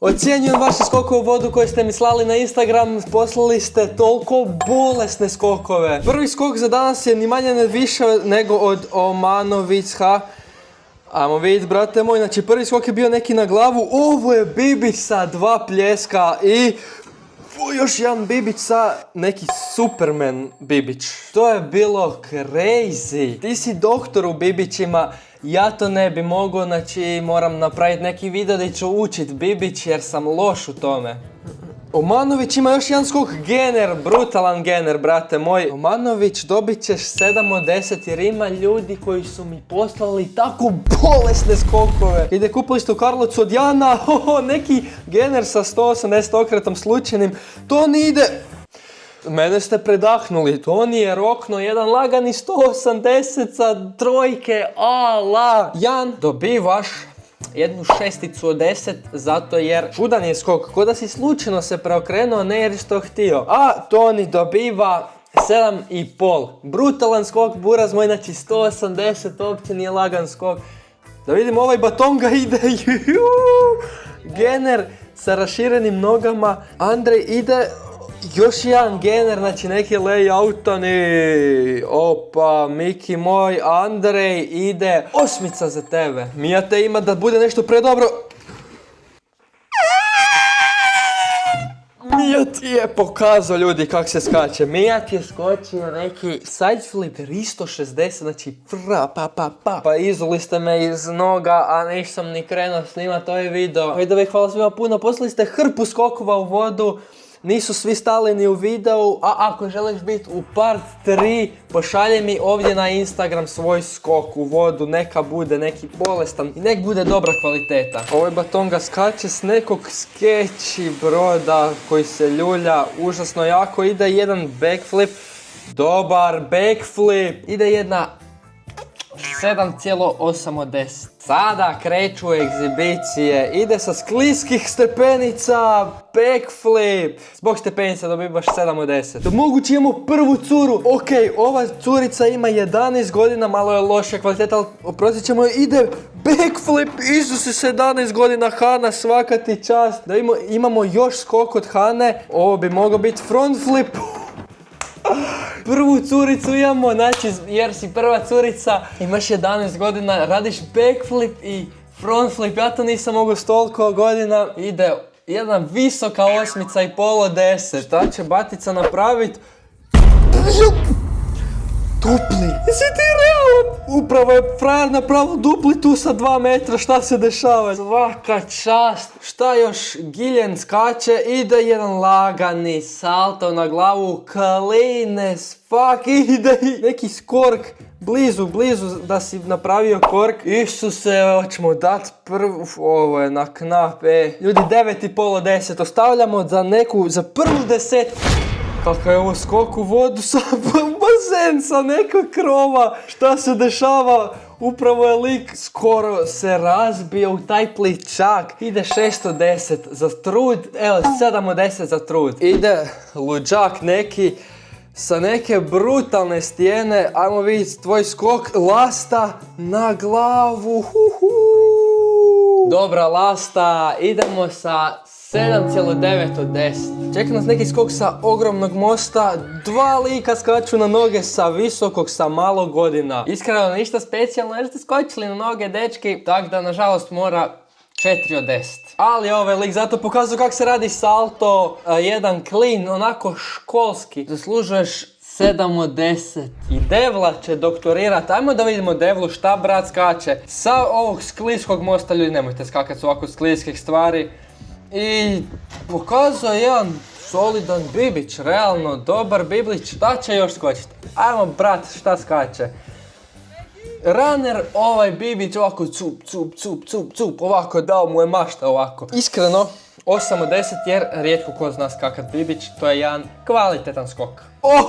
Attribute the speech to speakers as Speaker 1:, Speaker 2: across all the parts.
Speaker 1: Ocjenjujem vaše skokove u vodu koje ste mi slali na Instagram, poslali ste toliko bolesne skokove. Prvi skok za danas je ni manje ne više nego od Omanovića. Ajmo vidjeti, brate moj, znači prvi skok je bio neki na glavu, ovo je Bibić sa 2 pljeska i još jedan Bibić sa neki Superman Bibić. To je bilo crazy. Ti si doktor u Bibićima, ja to ne bi mogao, znači moram napraviti neki video da ću učit Bibić jer sam loš u tome. Omanović ima još jedan skok, gener, brutalan gener, brate moj. Omanović, dobit ćeš 7 od 10 jer ima ljudi koji su mi poslali tako bolesne skokove. Ide kupalište u Karlovcu od Jana, neki gener sa 180 okretom slučajnim. Toni ide... Mene ste predahnuli, Toni je rokno jedan lagani 180 sa trojke, ala. Jan, dobivaš jednu 6 od 10 zato jer čudan je skok, ko da si slučajno se preokrenuo, ne jer što htio. A Toni dobiva 7,5. Brutalan skok, buraz moj, znači 180 uopće nije lagan skok. Da vidim, ovaj Batonga ide, gener sa raširenim nogama. Andrej ide, još jedan gener, znači neki layoutani. Opa, Miki moj, Andrej ide, 8 za tebe. Mijate ima da bude nešto predobro. Mijat je pokazao ljudi kako se skače. Mijat je skočio neki side flip 360, znači pa izuli ste me iz noga, a nisam ni krenuo snimati ovaj video. Vidovi, hvala svima puno, poslali ste hrpu skokova u vodu. Nisu svi stali ni u videu, a ako želiš biti u part 3, pošalji mi ovdje na Instagram svoj skok u vodu, neka bude neki bolestan i nek bude dobra kvaliteta. Ovaj Batonga skače s nekog skeći broda koji se ljulja užasno jako, ide jedan backflip, dobar backflip, ide jedna 7,8 od 10. Sada kreću egzibicije, ide sa skliskih stepenica, backflip. Zbog stepenica dobivaš 7 od 10. Da moguće imamo prvu curu. Ok, ova curica ima 11 godina, malo je loša kvaliteta, ali oprostit ćemo, ide backflip, Isuse, 17 godina, Hana, svaka ti čast. Da imamo još skok od Hane, ovo bi mogao biti front flip. Prvu curicu imamo, znači jer si prva curica, imaš 11 godina, radiš backflip i front flip, ja to nisam mogao s toliko godina. Ide jedna visoka 8,5 od 10. Šta će batica napravit? Dupli! Jesi ti realan? Upravo je frajer napravio dupli tu sa 2 metra, šta se dešava? Svaka čast! Šta još? Giljen skače, ide jedan lagani salto na glavu, clean as fuck, ide neki skork, blizu da si napravio kork. Isuse, hoćemo dat prvu, ovo je na knap, Ljudi, 9,5 od 10, ostavljamo za prvu desetku. Kakav je ovo skok u vodu sa bazen sa nekog krova. Šta se dešava? Upravo je lik skoro se razbio u taj pličak. Ide 6 od 10 za trud. Evo, 7 od 10 za trud. Ide luđak neki sa neke brutalne stijene. Ajmo vidjeti tvoj skok. Lasta na glavu. Dobra lasta. Idemo sa 7,9 od 10. Čeka nas neki skok sa ogromnog mosta. 2 lika skaču na noge sa visokog, sa malo godina. Iskreno ništa specijalno jer ste skočili na noge, dečki. Tako da nažalost mora 4 od 10. Ali ovaj lik zato pokazao kako se radi salto. Jedan clean, onako školski. Zaslužuješ 7 od 10. I Devla će doktorirat. Ajmo da vidimo Devlu šta brat skače. Sa ovog skliskog mosta, ljudi, nemojte skakati s ovako skliskih stvari. I pokazao je jedan solidan Bibić, realno dobar Bibić. Šta će još skočiti? Ajmo brat, šta skače? Runner, ovaj Bibić ovako cup, ovako dao mu je mašta ovako. Iskreno, 8 od 10 jer rijetko ko zna skakat Bibić, to je jedan kvalitetan skok.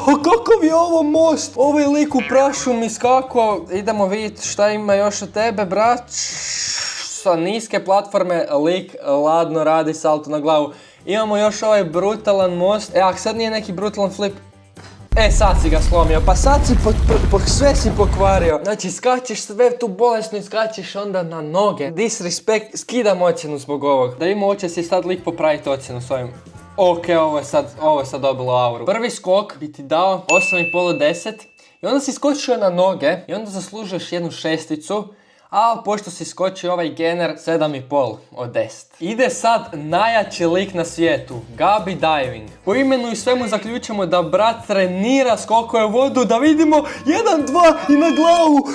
Speaker 1: Kakav je ovo most! Ovaj lik u prašu mi skakao. Idemo vidjeti šta ima još od tebe, brat. Sa niske platforme lik ladno radi salto na glavu. Imamo još ovaj brutalan most. Sad nije neki brutalan flip. Sad si ga slomio, pa sad si sve si pokvario. Znači, skačeš sve tu bolesno i skačeš onda na noge. Disrespect, skidam ocjenu zbog ovog. Da ima hoće si sad lik popraviti ocjenu s ovim. Ok, ovo je sad dobilo auru. Prvi skok bi ti dao 8,5 od 10 i onda si skočio na noge i onda zaslužuješ jednu šesticu, ali pošto si skočio ovaj gener 7,5 od 10. Ide sad najjači lik na svijetu, Gabi Diving. Po imenu i svemu zaključujemo da brat trenira skokove u vodu, da vidimo 1, 2 i na glavu.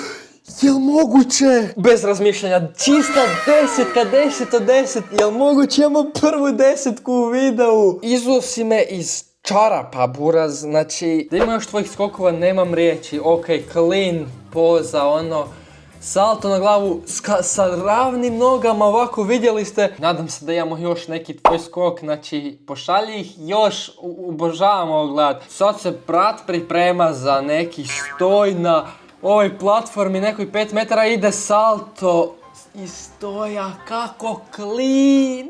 Speaker 1: Jel moguće? Bez razmišljanja, čista 10 od 10, jel moguće? Imamo prvu 10 u videu. Izuo si me iz čarapa, buraz, znači, da ima još tvojih skokova, nemam riječi. Ok, clean, poza, ono, salto na glavu sa ravnim nogama, ovako vidjeli ste. Nadam se da imamo još neki tvoj skok, znači pošalji ih još, obožavamo ovo gledat. Sad se brat priprema za neki stoj na ovoj platformi, nekoj 5 metara, ide salto i stoja, kako clean.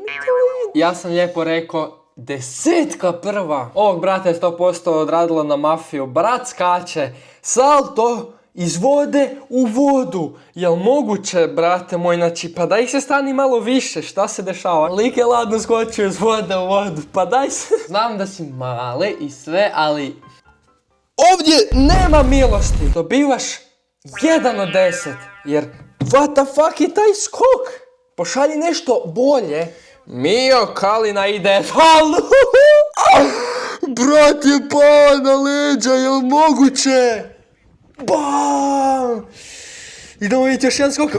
Speaker 1: Ja sam lijepo rekao, 10 prva. Ovog brata je 100% odradilo na mafiju, brat skače, salto iz vode u vodu. Jel moguće, brate moj, znači, pa daj se stani malo više, šta se dešava? Lik je ladno skočio iz vode u vodu, pa daj se. Znam da si mali i sve, ali ovdje nema milosti. Dobivaš 1 od 10, jer what the fuck je taj skok? Pošalji nešto bolje. Mio Kalina ide. Brat je pao na leđa, jel moguće? Bam! Idemo vidjeti još jedan skok.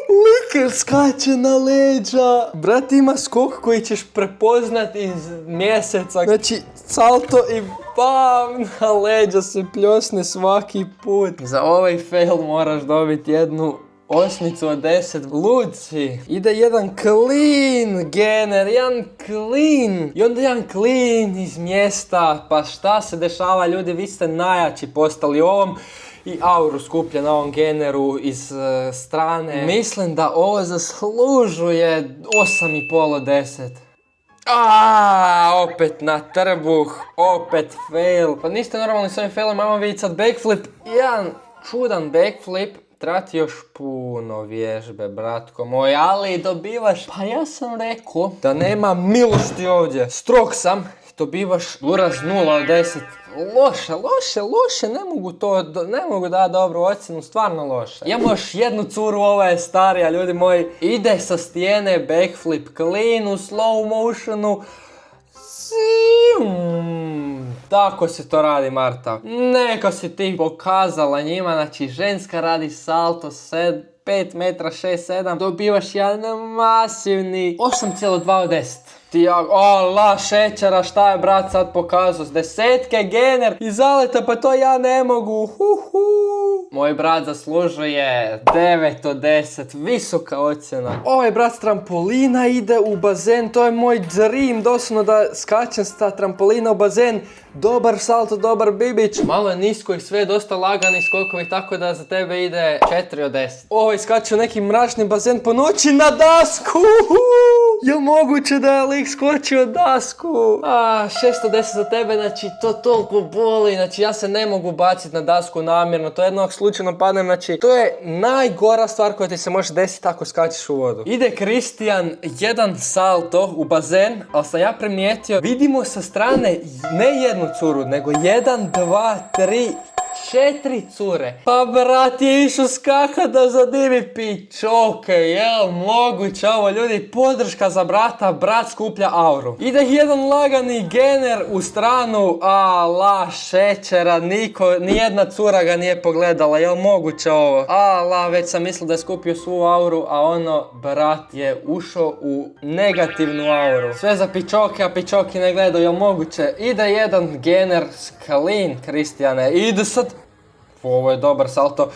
Speaker 1: Lik skače na leđa. Brat ima skok koji ćeš prepoznati iz mjeseca. Znači, salto i bam! Na leđa se pljosne svaki put. Za ovaj fail moraš dobiti jednu 8 od 10. Luci. Ide jedan clean gener, jedan clean. I onda jedan clean iz mjesta. Pa šta se dešava, ljudi, vi ste najjači postali ovom. I auru skuplja na ovom generu iz strane. Mislim da ovo zaslužuje 8,5 od 10. Opet na trbuh, opet fail. Pa niste normalni s ovim failom, ajmo vidjeti sad backflip. Jedan čudan backflip. Treba ti još puno vježbe, bratko moj, ali dobivaš, pa ja sam rekao da nema milosti ovdje. Strog sam, dobivaš uraz 0 od 10. Loše, ne mogu dati dobru ocjenu, stvarno loše. Imamo još jednu curu, ova je starija, ljudi moji. Ide sa stijene, backflip, clean u slow motionu. Tako se to radi, Marta. Neko si ti pokazala njima, znači ženska radi salto 5 metra 6-7, dobivaš jedan masivni 8,2 od 10. Ti šećera, šta je brat sad pokazao? S 10 gener i zaleta, pa to ja ne mogu. Moj brat zaslužuje 9 od 10, visoka ocjena. Ovaj brat s trampolina ide u bazen, to je moj dream, doslovno da skačem s ta trampolina u bazen. Dobar salto, dobar bibić. Malo je nisko i sve dosta lagani skokovi, tako da za tebe ide 4 od 10. Ovaj skače u neki mračni bazen po noći na dasku. Jel moguće da je lik skočio dasku? 6 od 10 za tebe, znači to toliko boli, znači ja se ne mogu baciti na dasku namjerno, to jednog slučajno padnem, znači to je najgora stvar koja ti se može desiti ako skačeš u vodu. Ide Kristijan, jedan salto u bazen, ali sam ja primijetio, vidimo sa strane ne jednu curu, nego 1, 2, 3, 4 cure. Pa brat je išao skakat da zadivi pičoke, jel moguće ovo, ljudi, podrška za brata, brat skuplja auru. Ide jedan lagani gener u stranu, šećera, nijedna cura ga nije pogledala, jel moguće ovo? Već sam mislio da je skupio svu auru, a ono, brat je ušao u negativnu auru. Sve za pičoke, a pičoki ne gledaju, jel moguće? Ide jedan gener, clean, Kristijane, ide sad. Ovo je dobar salto.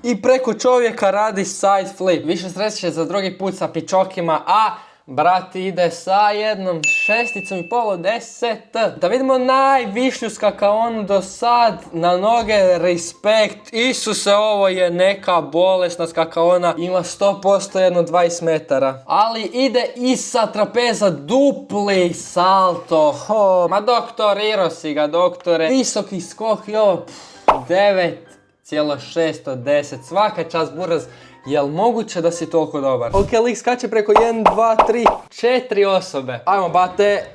Speaker 1: I preko čovjeka radi side flip. Više sreće za drugi put sa pičokima, a Brat ide sa jednom 6,5, 10. Da vidimo najvišlju skakaonu do sad. Na noge, respekt. Isuse, ovo je neka bolesna skakaona. Ima 100% jedno 20 metara. Ali ide i sa trapeza dupli salto. Ma doktorirao si ga, doktore. Visoki skok i ovo 9,6 od 10. Svaka čast, Buraz. Jel moguće da si toliko dobar? Ok, lik skače preko 1, 2, 3, 4 osobe. Ajmo, bate,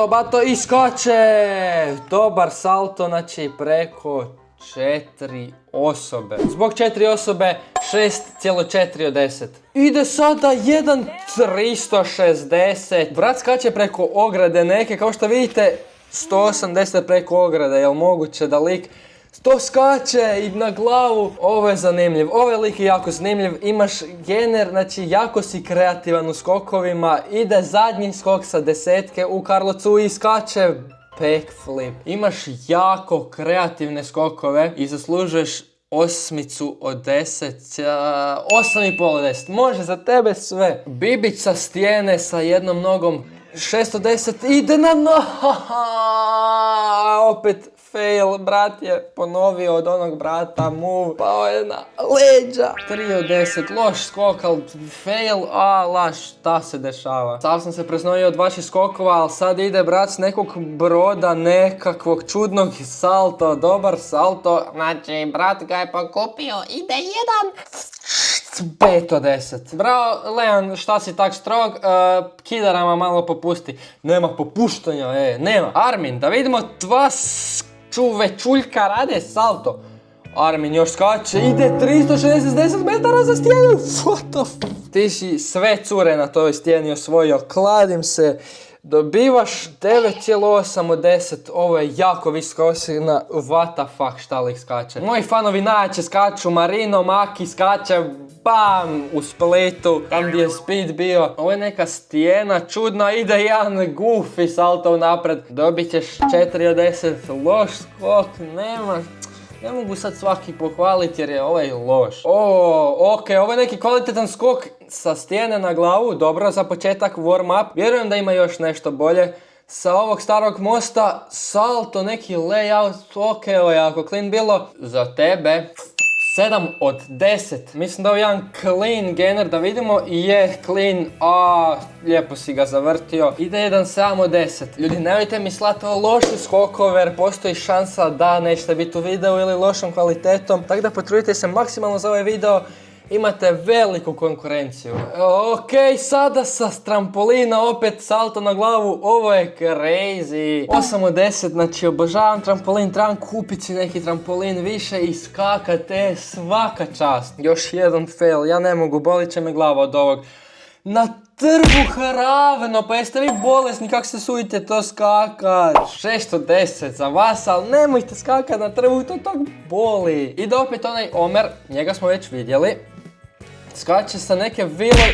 Speaker 1: bato i skače! Dobar salto, znači preko 4 osobe. Zbog 4 osobe 6,4 od 10. Ide sada 1,360. Brat skače preko ograde neke, kao što vidite, 180 preko ograde. Jel moguće da lik to skače i na glavu? Ovo je zanimljiv, ovaj lik je jako zanimljiv, imaš gener, znači jako si kreativan u skokovima, ide zadnji skok sa 10 u Karlovcu i skače backflip. Imaš jako kreativne skokove i zaslužuješ 8 od 10, 8,5 od 10, može za tebe sve. Bibić sa stijene sa jednom nogom, 6 od 10, ide na opet fail, brat je ponovio od onog brata move, pao je na leđa. 3 od 10, loš skok, ali fail, šta se dešava? Sav sam se preznojio od vaših skokova, ali sad ide brat s nekog broda, nekakvog čudnog salto, dobar salto. Znači, brat ga je pokupio, ide 5 od 10. Bravo, Leon, šta si tak strog? Kidarama malo popusti. Nema popuštanja, nema. Armin, da vidimo dva čuvećuljka rade salto. Armin još skače, ide 360 metara za stijenu. What the f... Ti si sve cure na toj stijeni osvojio, kladim se. Dobivaš 9,8 od 10, ovo je jako visoka ocjena, what the fuck, šta lik skače. Moji fanovi najjače skaču, Marino Maki skače, bam, u Splitu, tam gdje je speed bio. Ovo je neka stijena čudna, ide jedan goofy salto napred. Dobit ćeš 4 od 10, loš skok, nema. Ne mogu sad svaki pohvaliti jer je ovaj loš. Ok, ovo je neki kvalitetan skok sa stijene na glavu, dobro za početak warm up. Vjerujem da ima još nešto bolje. Sa ovog starog mosta, salto, neki layout, ok, ovo je jako clean bilo. Za tebe 7 od 10. Mislim da je jedan clean gener, da vidimo, je clean, lijepo si ga zavrtio. Ide jedan 7 od 10. Ljudi, nemojte mi slati loše skokove jer postoji šansa da nećete biti u videu ili lošom kvalitetom. Tako da potrudite se maksimalno za ovaj video. Imate veliku konkurenciju. Ok, sada sa trampolina opet salto na glavu, ovo je crazy. 8 od 10, znači obožavam trampolin, trebam kupiti neki trampolin više i skakate, svaka čast. Još jedan fail, ja ne mogu, bolit će me glava od ovog. Na trbuh ravno, pa jeste vi bolesni, kako se sudite to skakat? 6 od 10 za vas, ali nemojte skakat na trbuh, to boli. Ide opet onaj Omer, njega smo već vidjeli. Skače sa neke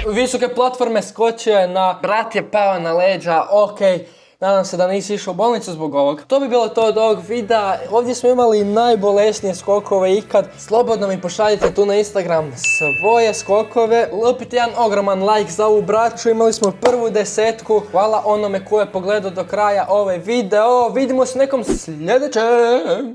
Speaker 1: visoke platforme, skočio je na... Brat je pao na leđa, ok. Nadam se da nisi išao u bolnicu zbog ovog. To bi bilo to od ovog videa. Ovdje smo imali najbolesnije skokove ikad. Slobodno mi pošaljite tu na Instagram svoje skokove. Lupite jedan ogroman like za ovu braću. Imali smo prvu 10. Hvala onome ko je pogledao do kraja ovaj video. Vidimo se nekom sljedećem.